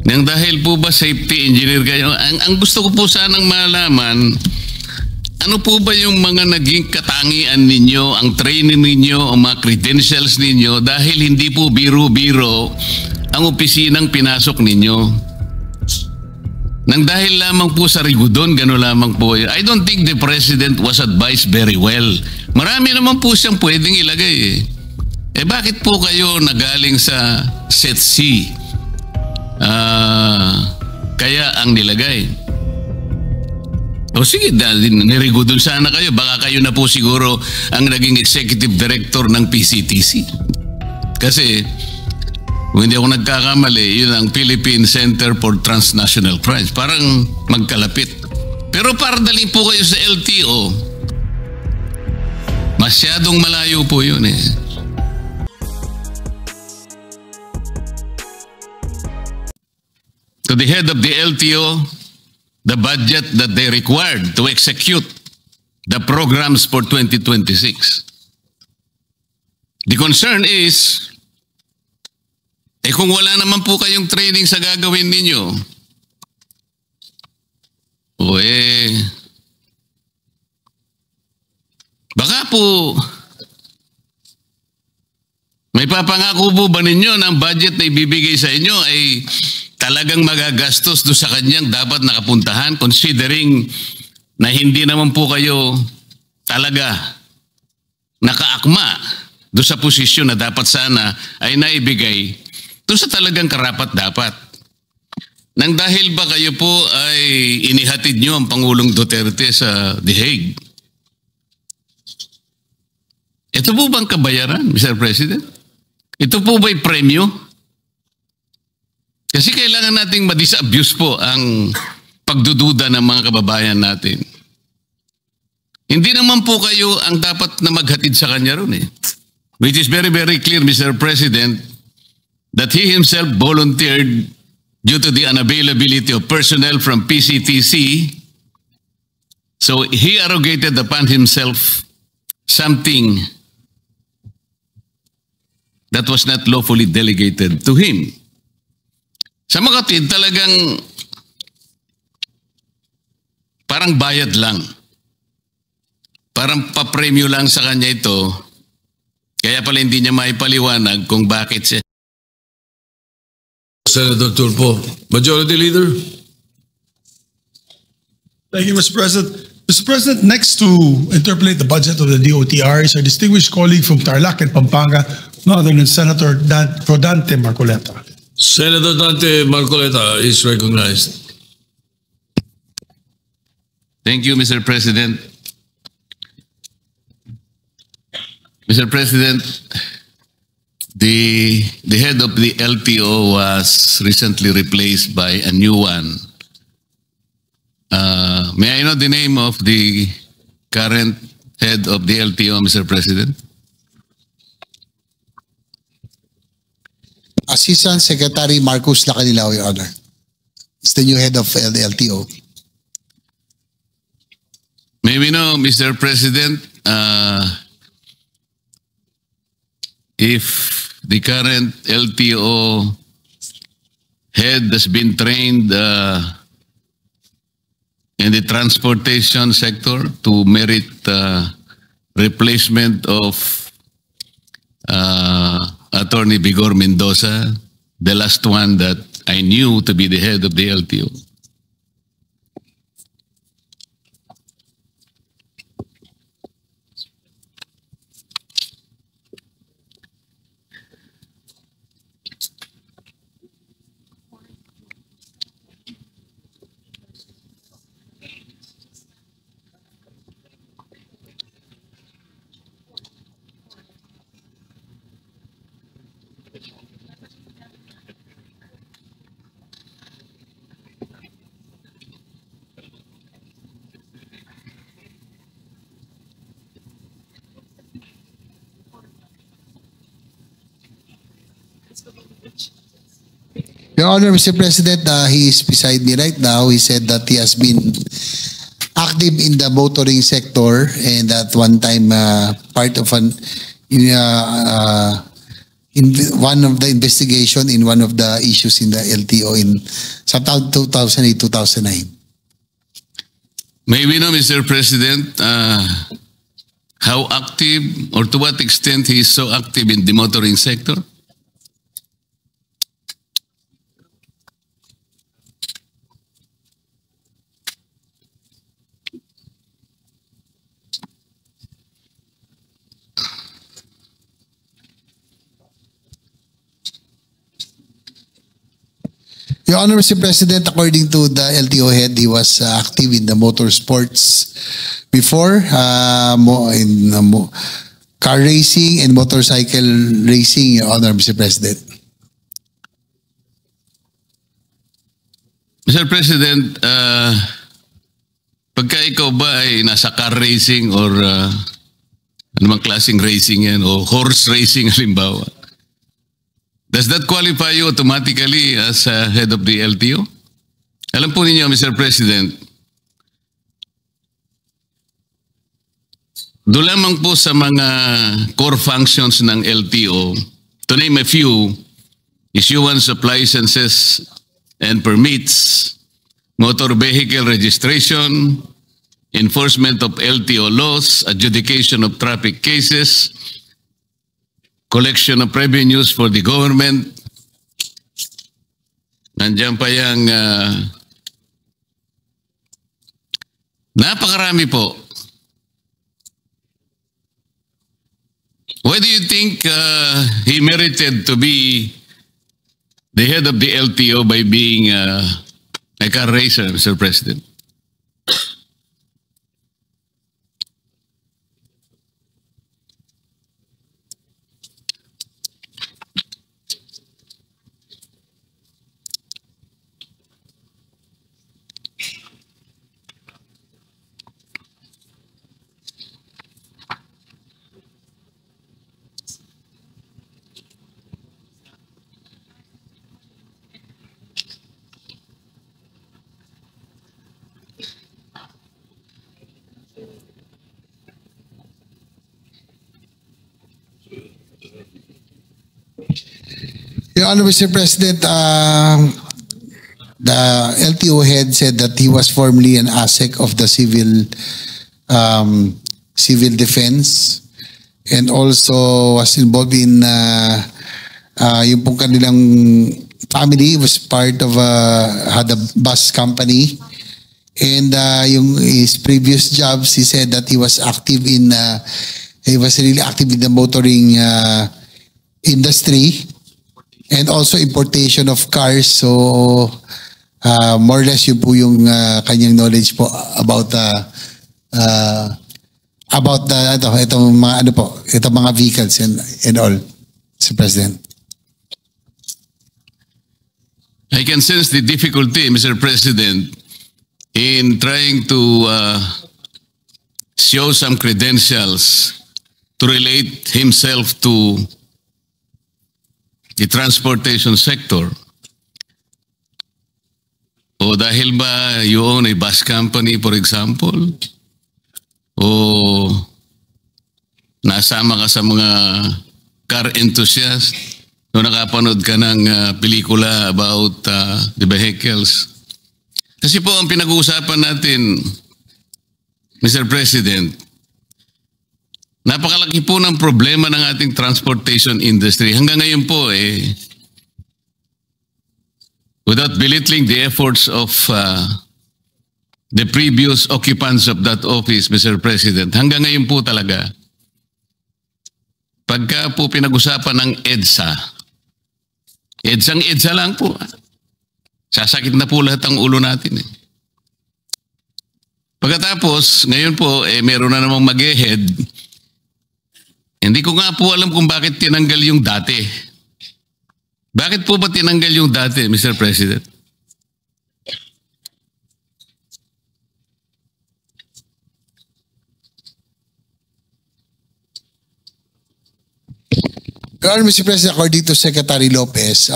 Nang dahil po ba safety engineer kayo, ang gusto ko po sanang malaman, ano po ba yung mga naging katangian ninyo, ang training ninyo, ang mga credentials ninyo, dahil hindi po biro-biro ang opisinang pinasok ninyo? Nang dahil lamang po sa rigudon, gano'n lamang po. I don't think the President was advised very well. Marami naman po siyang pwedeng ilagay eh. Bakit po kayo nagaling sa Set C? Kaya ang nilagay. O sige, nirigudon sana kayo. Baka kayo na po siguro ang naging executive director ng PCTC. Kasi, kung hindi ako nagkakamali, yun ang Philippine Center for Transnational Crimes. Parang magkalapit. Pero para dali po kayo sa LTO, masyadong malayo po yun eh. To the head of the LTO, the budget that they required to execute the programs for 2026. The concern is, kung wala naman po kayong training sa gagawin ninyo, baka po, may papangako po ba ninyo na ang budget na ibibigay sa inyo ay talagang magagastos doon sa kanyang dapat nakapuntahan, considering na hindi naman po kayo talaga nakaakma doon sa posisyon na dapat sana ay naibigay doon sa talagang karapat-dapat. Nang dahil ba kayo po ay inihatid nyo ang Pangulong Duterte sa The Hague? Ito po bang kabayaran, Mr. President? Ito po ba'y premyo? Kasi kailangan nating ma-disabuse po ang pagdududa ng mga kababayan natin. Hindi naman po kayo ang dapat na maghatid sa kanya ron eh. Which is very, very clear, Mr. President, that he himself volunteered due to the unavailability of personnel from PCTC. So he arrogated upon himself something that was not lawfully delegated to him. Sa mga kapatid, talagang parang bayad lang. Parang papremyo lang sa kanya ito. Kaya pala hindi niya maipaliwanag kung bakit siya. Senator Tulfo, Majority Leader. Thank you, Mr. President. Mr. President, next to interpolate the budget of the DOTR is our distinguished colleague from Tarlac and Pampanga, none other than Senator Rodante Marcoleta. Senator Dante Marcoleta is recognized. Thank you, Mr. President. Mr. President, the head of the LTO was recently replaced by a new one. May I know the name of the current head of the LTO, Mr. President? Assistant Secretary Marcus Lacanilao, Your Honor. It's the new head of the LTO. May we know, Mr. President, if the current LTO head has been trained in the transportation sector to merit replacement of Attorney Vigor Mendoza, the last one that I knew to be the head of the LTO. Your Honor, Mr. President, he is beside me right now. He said that he has been active in the motoring sector and at one time part of an one of the investigation in one of the issues in the LTO in sa taon 2008-2009. May we know, Mr. President, how active or to what extent he is so active in the motoring sector? Your Honor, Mr. President, according to the LTO head, he was active in the motorsports before, car racing and motorcycle racing, Your Honor, Mr. President. Mr. President, pagka ikaw ba ay nasa car racing or anumang klaseng racing yan o horse racing halimbawa, does that qualify you automatically as head of the LTO? Alam po ninyo, Mr. President, doon lamang po sa mga core functions ng LTO, to name a few, issuance of licenses and permits, motor vehicle registration, enforcement of LTO laws, adjudication of traffic cases, collection of revenues for the government. Nandiyan pa yung napakarami po. Why do you think he merited to be the head of the LTO by being a car racer, Mr. President? Your Honor, Mr. President, the LTO head said that he was formerly an ASEC of the civil defense and also was involved in yung pong kanilang family was part of had a bus company, and yung his previous jobs, he said that he was really active in the motoring industry and also importation of cars. So more or less yun po yung kanyang knowledge po about itong mga vehicles and all, Mr. President. I can sense the difficulty, Mr. President, in trying to show some credentials to relate himself to the transportation sector. O dahil ba you own a bus company, for example? O nasama ka sa mga car enthusiasts? O nakapanood ka ng pelikula about the vehicles? Kasi po ang pinag-uusapan natin, Mr. President, napakalaki po ng problema ng ating transportation industry. Hanggang ngayon po, without belittling the efforts of the previous occupants of that office, Mr. President, hanggang ngayon po talaga, pagka po pinag-usapan ng EDSA lang po. Sasakit na po lahat ang ulo natin. Pagkatapos, ngayon po, meron na namang mag-head. Hindi ko nga po alam kung bakit tinanggal yung dati. Bakit po ba tinanggal yung dati, Mr. President? Mr. President, according to Secretary Lopez,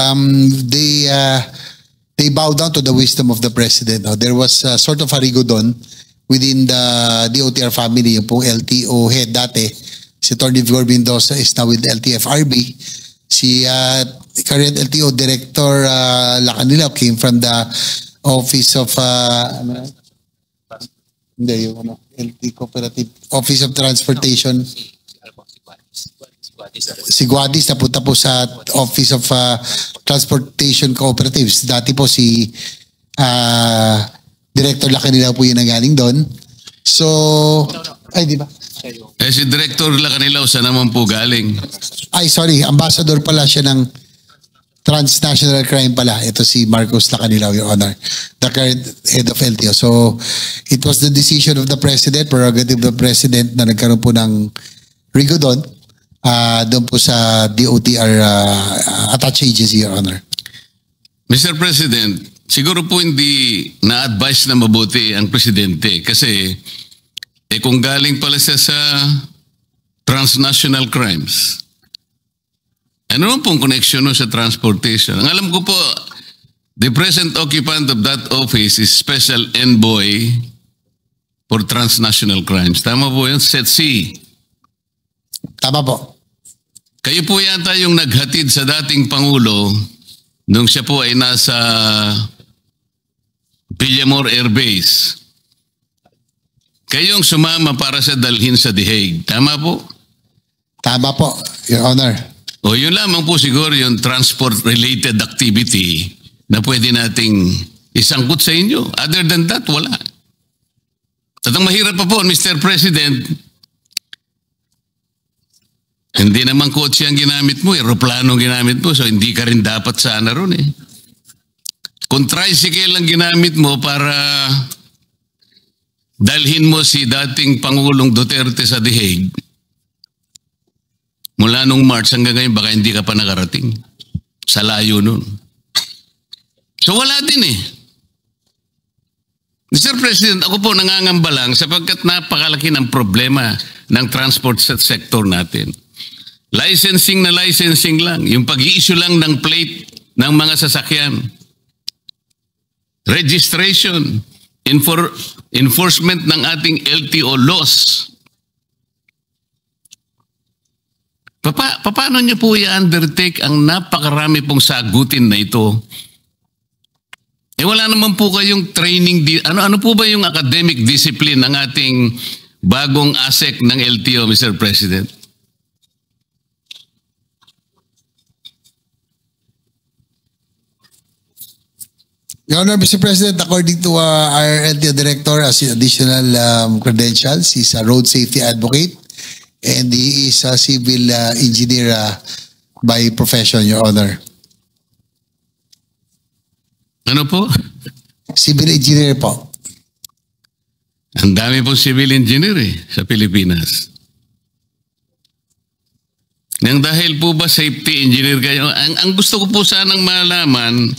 they bow down to the wisdom of the President. There was sort of a rigodon within the DOTR family, yung pong LTO head dati. Si Attorney Vigor Mendoza is now with the LTFRB. Si current LTO Director Lacanilao came from the Office of LT Cooperative Office of Transportation. Si Guadis napunta po sa Office of Transportation Cooperatives. Dati po si Director Lacanilao po yung nanggaling doon. So, ay di ba? Si Director Lacanilao sa naman po galing. Ay sorry, ambassador pala siya ng transnational crime pala. Ito si Marcos Lacanilao, Your Honor, the current head of LTO. So, it was the decision of the President, prerogative of the President na nagkaroon po ng rigo doon po sa DOTR attached agency, Your Honor. Mr. President, siguro po hindi na-advise na mabuti ang Presidente kasi kung galing pala siya sa transnational crimes, ano naman pong connection no sa transportation? Ang alam ko po, the present occupant of that office is Special Envoy for Transnational Crimes. Tama po yun? SETC. Tama po. Kayo po yata yung naghatid sa dating Pangulo nung siya po ay nasa Villamor Air Base. Kayong sumama para sa dalhin sa The Hague. Tama po? Tama po, Your Honor. O yun lamang po siguro yung transport-related activity na pwede nating isangkot sa inyo. Other than that, wala. At ang mahirap pa po, Mr. President, hindi naman kotse ang ginamit mo, aeroplano ang ginamit mo, so hindi ka rin dapat sana ron eh. Kung tricycle ang ginamit mo para dalhin mo si dating Pangulong Duterte sa The Hague, mula nung March hanggang ngayon, baka hindi ka pa nakarating. Sa layo nun. So wala din eh. Mr. President, ako po nangangamba lang sapagkat napakalaki ng problema ng transport sector natin. Licensing na licensing lang. Yung pag-i-issue lang ng plate ng mga sasakyan. Registration. Enforcement ng ating LTO laws. Paano niyo po i-undertake ang napakarami pong sagutin na ito? Wala naman po kayong training. Ano po ba yung academic discipline ng ating bagong ASEC ng LTO, Mr. President? Your Honor, Mr. President, according to our LTO Director, as additional credentials, he's a road safety advocate and he is a civil engineer by profession, Your Honor. Ano po? Civil engineer po. Ang dami po civil engineer sa Pilipinas. Nang dahil po ba safety engineer kayo, ang gusto ko po sanang malaman,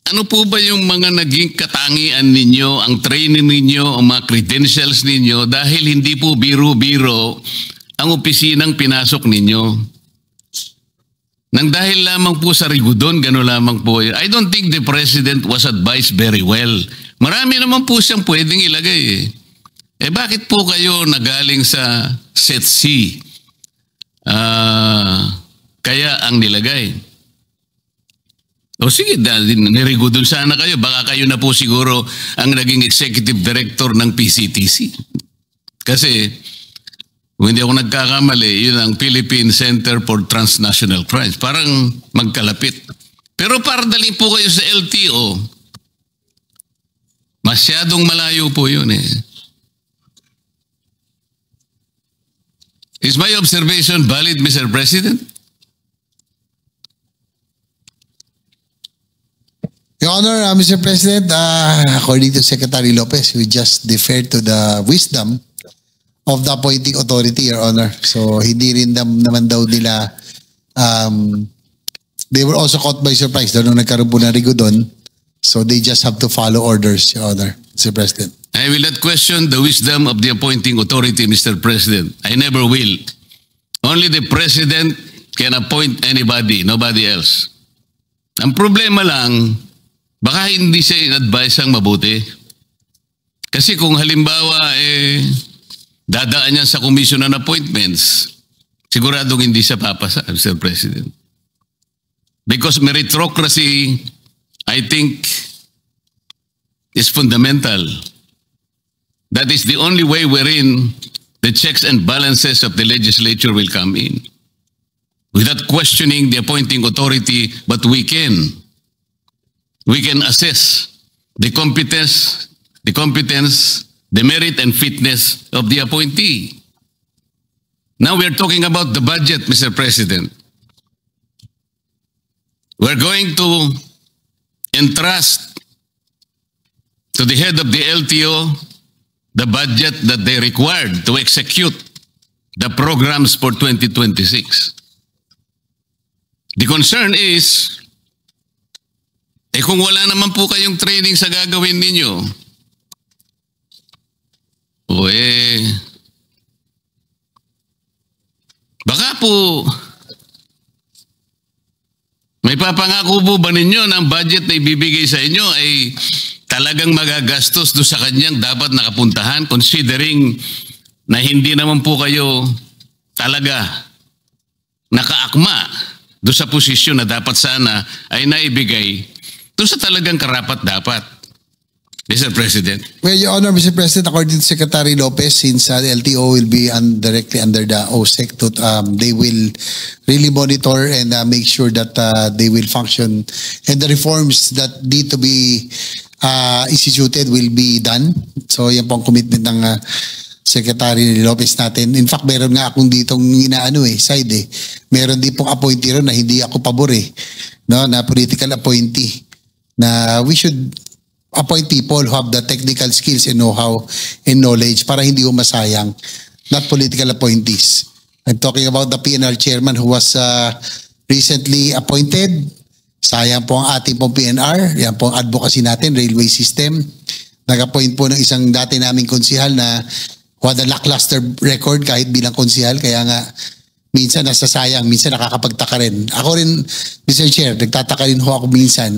ano po ba yung mga naging katangian ninyo, ang training ninyo, ang mga credentials ninyo dahil hindi po biro-biro ang opisinang pinasok ninyo? Nang dahil lamang po sa rigudon, gano'n lamang po. I don't think the President was advised very well. Marami naman po siyang pwedeng ilagay bakit po kayo nagaling sa SETC? Kaya ang nilagay. O sige, nirigudon sana kayo. Baka kayo na po siguro ang naging executive director ng PCTC. Kasi, kung hindi ako nagkakamali, yun ang Philippine Center for Transnational Crimes. Parang magkalapit. Pero para dalhin po kayo sa LTO, masyadong malayo po yun Is my observation valid, Mr. President? Your Honor, Mr. President, according to Secretary Lopez, we just defer to the wisdom of the appointing authority, Your Honor. So, hindi rin naman daw nila, they were also caught by surprise daw nung nagkaroon po ng rigo doon. So, they just have to follow orders, Your Honor, Mr. President. I will not question the wisdom of the appointing authority, Mr. President. I never will. Only the President can appoint anybody, nobody else. Ang problema lang, baka hindi siya in-advise ang mabuti. Kasi kung halimbawa, dadaan niya sa commission on appointments, siguradong hindi siya papasa, Mr. President. Because meritocracy, I think, is fundamental. That is the only way wherein the checks and balances of the legislature will come in. Without questioning the appointing authority, but we can assess the competence, the merit and fitness of the appointee. Now we are talking about the budget, Mr. President. We're going to entrust to the head of the LTO the budget that they required to execute the programs for 2026. The concern is, kung wala naman po kayong training sa gagawin ninyo, baka po, may papangako po ba ninyo na ang budget na ibibigay sa inyo ay talagang magagastos doon sa kanyang dapat nakapuntahan, considering na hindi naman po kayo talaga nakaakma doon sa posisyon na dapat sana ay naibigay doon sa talagang karapat-dapat, Mr. President? Well, Your Honor, Mr. President, according to Secretary Lopez, since the LTO will be directly under the OSEC, they will really monitor and make sure that they will function and the reforms that need to be instituted will be done. So yan po ang commitment ng Secretary Lopez natin. In fact, meron nga akong ditong side eh. Meron din pong appointee ron na hindi ako pabor eh. No, na political appointee. Na we should appoint people who have the technical skills and know-how and knowledge para hindi masayang. Not political appointees. I'm talking about the PNR chairman who was recently appointed. Sayang po ang ating pong PNR. Yan po ang advocacy natin, railway system. Nag-appoint po ng isang dati naming konsihal na who had a lackluster record kahit bilang konsihal. Kaya nga, minsan nasasayang, minsan nakakapagtaka rin. Ako rin, Mr. Chair, nagtataka rin ho ako minsan.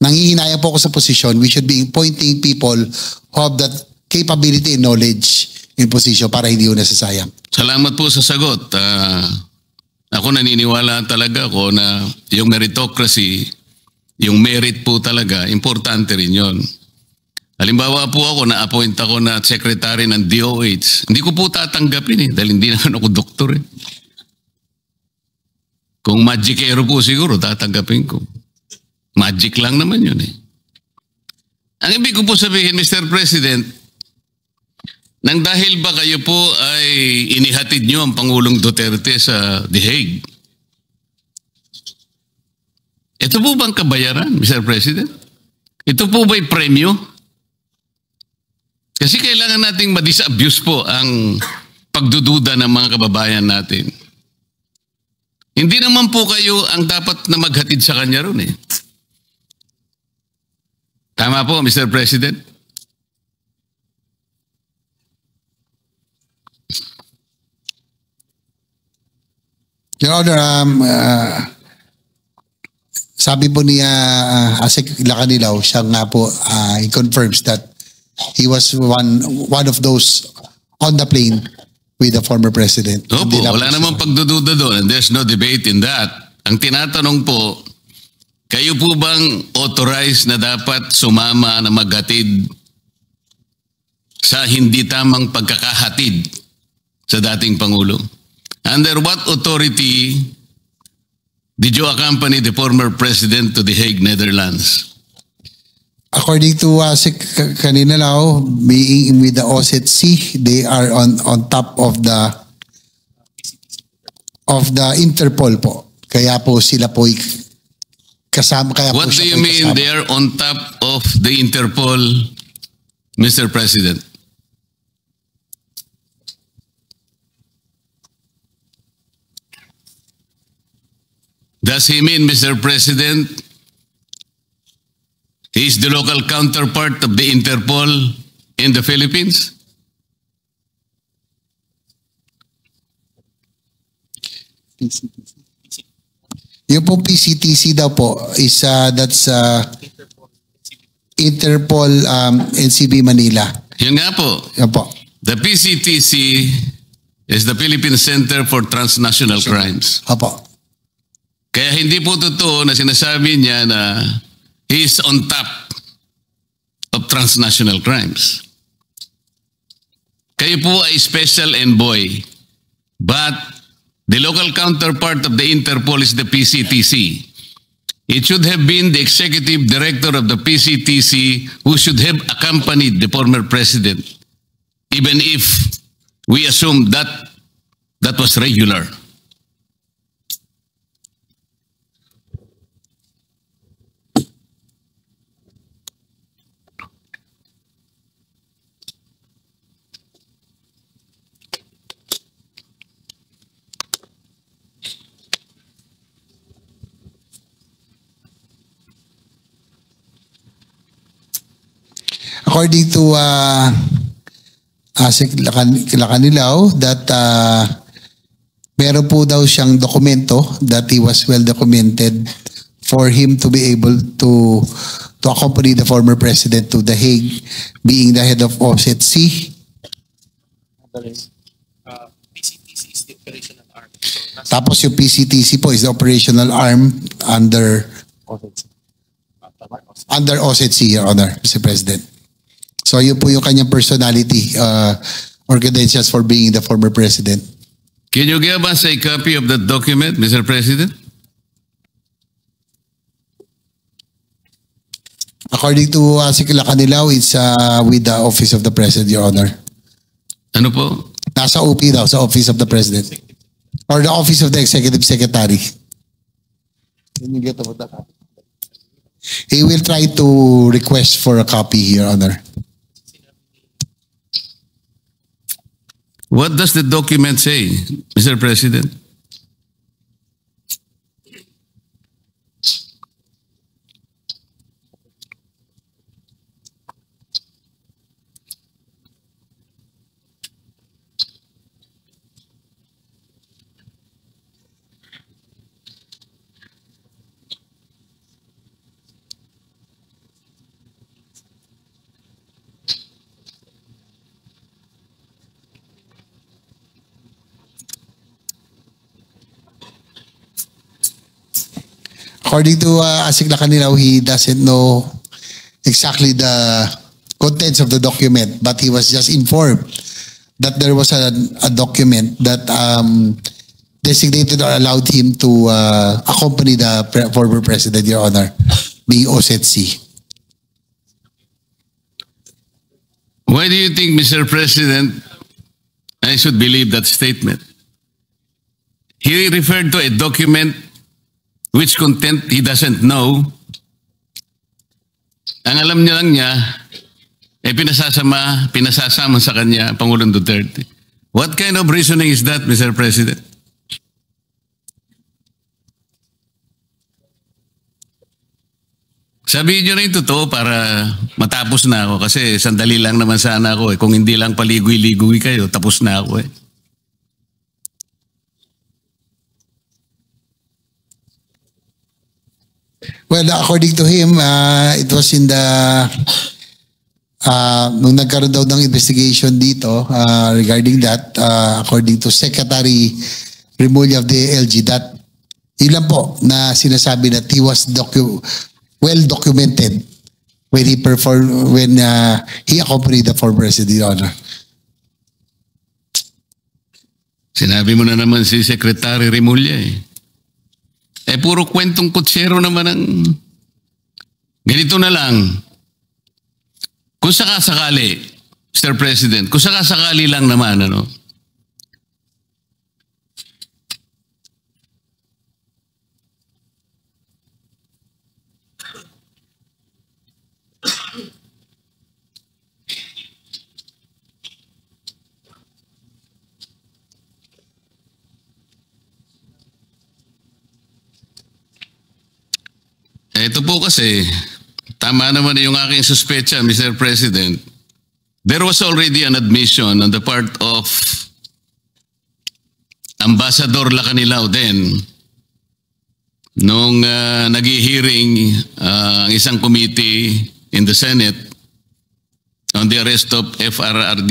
Nangihinayang po ako sa posisyon. We should be appointing people who have that capability and knowledge in position para hindi ho nasasayang. Salamat po sa sagot. Ako naniniwala talaga ako na yung meritocracy, yung merit po talaga, importante rin yun. Halimbawa po ako, na-appoint ako na secretary ng DOH. Hindi ko po tatanggapin eh, dahil hindi naman ako doktor eh. Kung magicero po siguro, tatanggapin ko. Magic lang naman yun eh. Ang ibig ko po sabihin, Mr. President, nang dahil ba kayo po ay inihatid nyo ang Pangulong Duterte sa The Hague? Ito po bang kabayaran, Mr. President? Ito po ba'y premyo? Kasi kailangan nating ma-disabuse po ang pagdududa ng mga kababayan natin. Hindi naman po kayo ang dapat na maghatid sa kanya ron eh. Tama po, Mr. President? Your Honor, sabi po niya Asik Lacanilaw, siya nga po, he confirms that he was one of those on the plane with the former president. Opo, wala namang pagdududa doon. There's no debate in that. Ang tinatanong po, kayo po bang authorized na dapat sumama na maghatid sa hindi tamang pagkakahatid sa dating Pangulo? Under what authority did you accompany the former president to The Hague, Netherlands? According to kanina lang, being with the OSCE, they are on top of the Interpol po. Kaya po sila po kasama. Kaya what po do you mean they are on top of the Interpol, Mr. President? Does he mean, Mr. President, he is the local counterpart of the Interpol in the Philippines? Yung pong PCTC daw po is that's Interpol NCB Manila. Yun nga po. Yan po. The PCTC is the Philippine Center for Transnational Crimes. Opo. Kaya hindi po totoo na sinasabi niya na he is on top of transnational crimes. Kayo po ay special envoy, but the local counterpart of the Interpol is the PCTC. It should have been the executive director of the PCTC who should have accompanied the former president, even if we assume that that was regular. According to Kanilaw, that meron po daw siyang dokumento that he was well documented for him to be able to accompany the former president to The Hague, being the head of OSCE. PCTC is the operational arm. Tapos yung PCTC po is the operational arm under OSCE, Your Honor, Mr. President. So yun po yung kanyang personality or credentials for being the former president. Can you give us a copy of that document, Mr. President? According to Kanilaw, it's with the Office of the President, Your Honor. Ano po? Nasa OP daw, sa Office of the President. Or the Office of the Executive Secretary. Can you get about that? He will try to request for a copy, Your Honor. What does the document say, Mr. President? According to Kanilaw, he doesn't know exactly the contents of the document, but he was just informed that there was a document that designated or allowed him to accompany the former president, Your Honor, being OSCE. Why do you think, Mr. President, I should believe that statement? He referred to a document which content he doesn't know. Ang alam niya lang niya, pinasasama sa kanya Pangulong Duterte. What kind of reasoning is that, Mr. President? Sabihin niyo na yung totoo para matapos na ako kasi sandali lang naman sana ako eh. Kung hindi lang paligoy-ligoy kayo, tapos na ako eh. Well, according to him, it was in the nung nagkaroon daw ng investigation dito regarding that, according to Secretary Remulla of the LG, that ilan po na sinasabi that he was well documented when he he accompanied the former president, Your Honor. Sinabi mo na naman si Secretary Remulla eh. Eh puro kwentong kutsero naman ang ganito na lang. Kung sakasakali, Mr. President, kung sakasakali lang naman, ano, ito po kasi, tama naman yung aking suspecha, Mr. President. There was already an admission on the part of Ambassador Lacanilao then nung nag-hearing ang isang committee in the Senate on the arrest of FPRRD,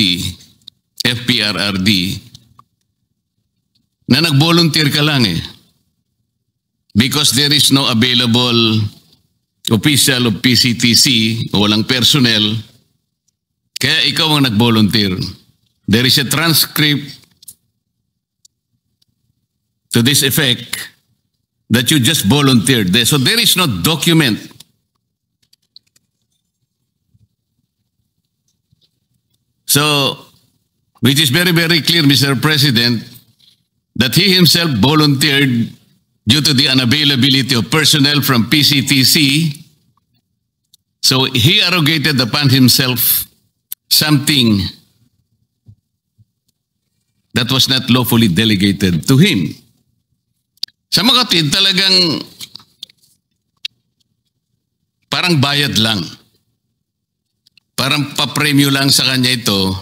na nag-volunteer ka lang eh. because there is no available official of PCTC o walang personnel, kaya ikaw ang nag-volunteer. There is a transcript to this effect that you just volunteered. So there is no document. So, which is very, very clear, Mr. President, that he himself volunteered due to the unavailability of personnel from PCTC. So he arrogated upon himself something that was not lawfully delegated to him. Sa mga kapatid, talagang parang bayad lang. Parang papremyo lang sa kanya ito.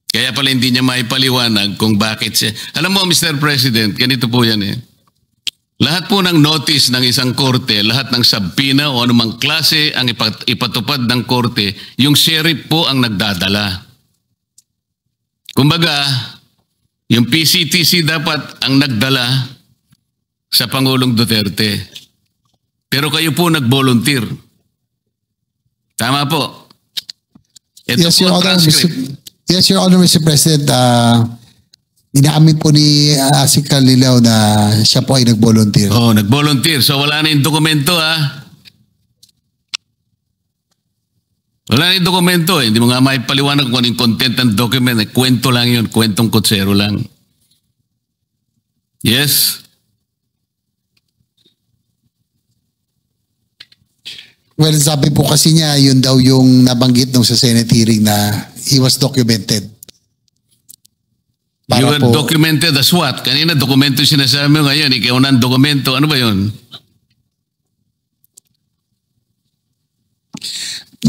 Kaya pala hindi niya maipaliwanag kung bakit siya. Alam mo, Mr. President, ganito po yan eh. Lahat po ng notice ng isang korte, lahat ng subpoena o anumang klase ang ipatupad ng korte, yung sheriff po ang nagdadala. Kumbaga, yung PCTC dapat ang nagdala sa Pangulong Duterte. Pero kayo po nag-volunteer. Tama po. Ito Yes, po Your ang Honor, transcript. Yes, Your Honor, Mr. President. Inaamin po ni Asik Lilaw na siya po ay nag-volunteer. Oh, nag-volunteer. So wala na yung dokumento ha. Wala na yung dokumento eh. Hindi mo nga maipaliwanag kung ano yung content ng document. Eh, kwento lang yun. Kwentong kutsero lang. Yes? Well, sabi po kasi niya, yun daw yung nabanggit nung sa Senate hearing na he was documented. You were documented as what? Kanina dokumento yung sinasabi mo, ngayon ikaw na ang dokumento. Ano ba yun?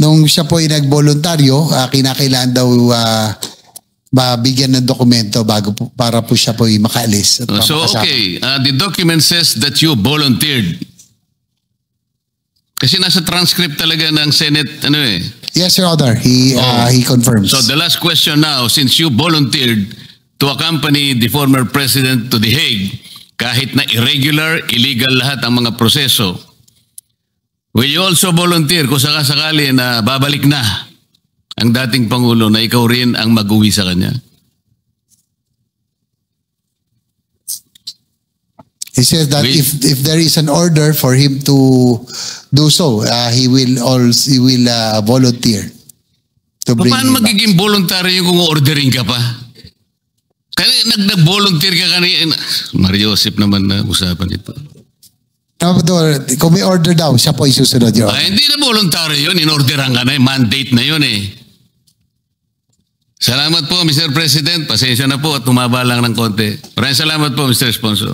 Nung siya po ay nagboluntaryo, kinakailangan daw mabigyan ng dokumento bago po, para po siya po ay makaalis. At So makasama. okay, the document says that you volunteered. Kasi nasa transcript talaga ng Senate, ano eh. Yes, Your Honor. He confirms. So the last question now, since you volunteered to accompany the former president to The Hague, kahit na irregular, illegal lahat ang mga proseso, will you also volunteer kung sakasakali na babalik na ang dating Pangulo na ikaw rin ang mag-uwi sa kanya? He says that if there is an order for him to do so, he will volunteer to bring Paano him back. magiging voluntary yung kung ordering ka pa? Kaya nag-volunteer ka kanina. Mario Joseph naman na usapan ito. Kung may order daw, siya po isusunod yun. Hindi na voluntary yun. In-orderan ka na. Mandate na yun eh. Salamat po, Mr. President. Pasensya na po at tumaba lang ng konti. Maraming salamat po, Mr. Sponsor.